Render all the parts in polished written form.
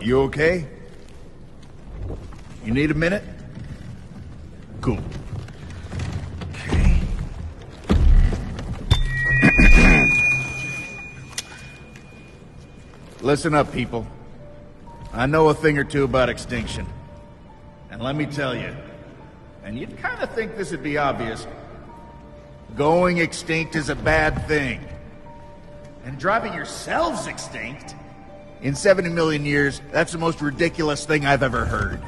You okay? You need a minute? Cool. Okay. Listen up, people. I know a thing or two about extinction. And let me tell you, and you'd kind of think this would be obvious, going extinct is a bad thing. And driving yourselves extinct? In 70 million years, that's the most ridiculous thing I've ever heard.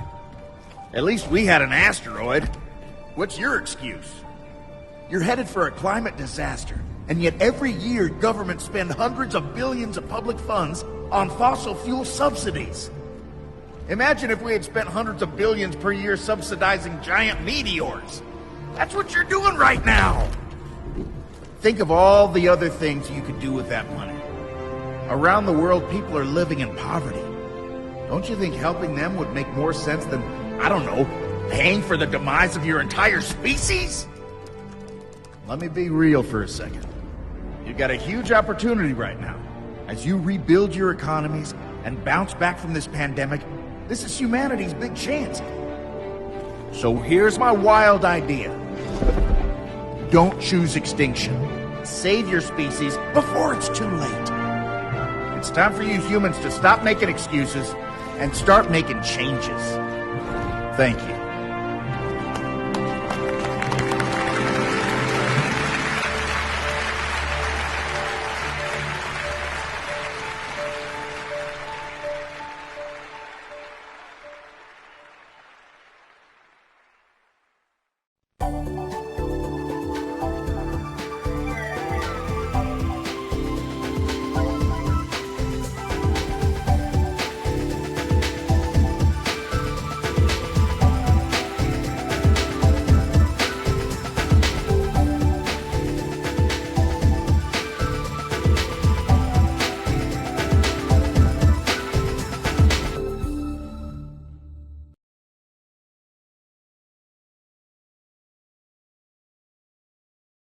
At least we had an asteroid. What's your excuse? You're headed for a climate disaster, and yet every year governments spend hundreds of billions of public funds on fossil fuel subsidies. Imagine if we had spent hundreds of billions per year subsidizing giant meteors. That's what you're doing right now. Think of all the other things you could do with that money. Around the world, people are living in poverty. Don't you think helping them would make more sense than, I don't know, paying for the demise of your entire species? Let me be real for a second. You've got a huge opportunity right now. As you rebuild your economies and bounce back from this pandemic, this is humanity's big chance. So here's my wild idea. Don't choose extinction. Save your species before it's too late. It's time for you humans to stop making excuses and start making changes. Thank you.